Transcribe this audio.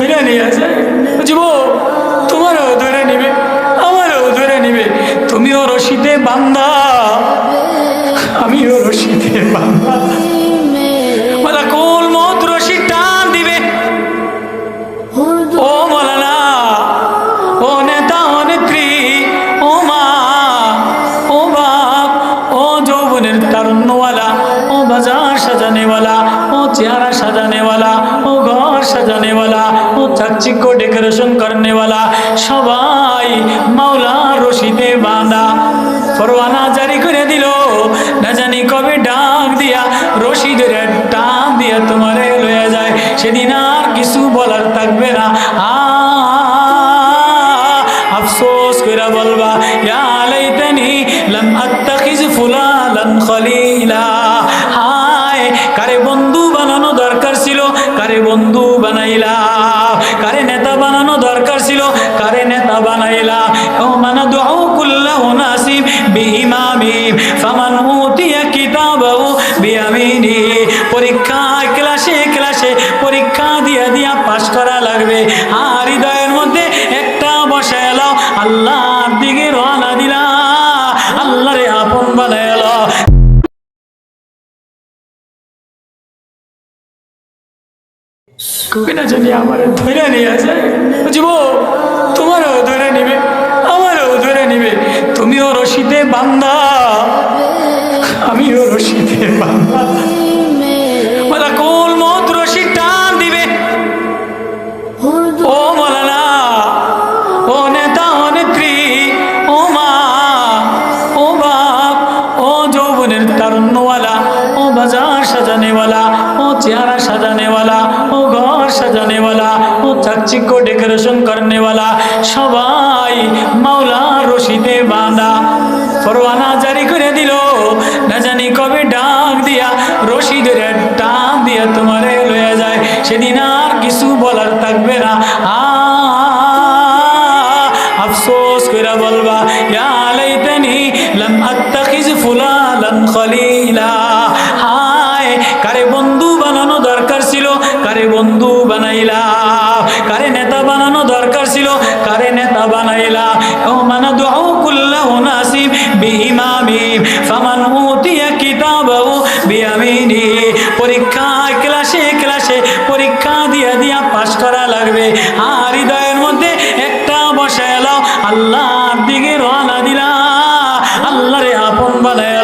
ধরে নিয়ে যায়, বুঝবো তোমারও ধরে নিবে, আমারও ধরে নিবে। তুমিও রশিদে বান্দা, আমিও রশিদে বান্দা। মালাকুল মউত রশি টান দিবে। ও মাওলানা, ও নেতা, ও নেত্রী, ও মা, ও বাপ, ও যৌবনের তারুণ্যওয়ালা, ও বাজার সাজানেওয়ালা, ও চেহারা সাজানেওয়ালা, ও ঘর সাজানেওয়ালা, ও চাকচিক্য ডেকোরেশন করনেওয়ালা, সবাই মাওলা রশিদে বাঁধা। পরওয়ানা জারি করে দিল, না জানি কবে ডাক দিয়া রশিদের টান দিয়া তোমারে লয়ে যায়। সেদিন আর কিছু বলার থাকবে না। আফসোস কইরা বলবা, ইয়া লাইতানি লাম আত্তাখিজ ফুলালান খলিলা। হায়, কারে বন্ধু বানানো দরকার ছিল, কারে বন্ধু বানাইলা। কারে নেতা বানানো দরকার ছিল, কারে নেতা বানাইলা। ও মানাদউ কুল্লাহু নাসিব বিইমামিম ফামান উতিয়া কিতাবাহু বিয়ামিনি। পরীক্ষা ক্লাসে ক্লাসে পরীক্ষা দিয়া দিয়া পাস করা লাগবে। আর হৃদয়ের মধ্যে একটা বসায় এলাও, আল্লাহর দিকে রওনা দিলা, আল্লাহরে আপন বানায় এলাও। না জানি আমার ধরে নিয়ে যায়, বুঝবো তোমারও ধরে নিবে, আমারও ধরে নিবে। তুমিও রশিদে বান্দা, আমিও রশিদে বান্দা। মালাকুল মউত রশি টান দিবে। ও মাওলানা, ও নেতা, ও নেত্রী, ও মা, ও বাপ, ও যৌবনের তারুণ্যওয়ালা, ও বাজার সাজানেওয়ালা, ও চেহারা সাজানেওয়ালা, ও ঘর সাজানেওয়ালা, ও চাকচিক্য ডেকোরেশন করনেওয়ালা, সবাই মাওলা রশিদে বাঁধা। পরওয়ানা জারি করে দিল, না জানি কবে ডাক দিয়া রশিদের টান দিয়া তোমারে লয়ে যায়। সেদিন আর কিছু বলার থাকবে না। আফসোস কইরা বলবা, ইয়া লাইতানি লাম আত্তাখিজ ফুলালান খলিলা। হায়, কারে বন্ধু বানানো দরকার ছিল, কারে বন্ধু বানাইলা। কারে নেতা বানানো দরকার ছিল, কারে নেতা বানাইলা। ও মানাদউ কুল্লাহু নাসিব বিইমামিম ফামান উতিয়া কিতাবাহু বিয়ামিনি। পরীক্ষা ক্লাসে ক্লাসে পরীক্ষা দিয়া দিয়া পাস করা লাগবে। আর হৃদয়ের মধ্যে একটা বসায় এলাও, আল্লাহর দিকে রওনা দিলা, আল্লাহরে আপন বানায়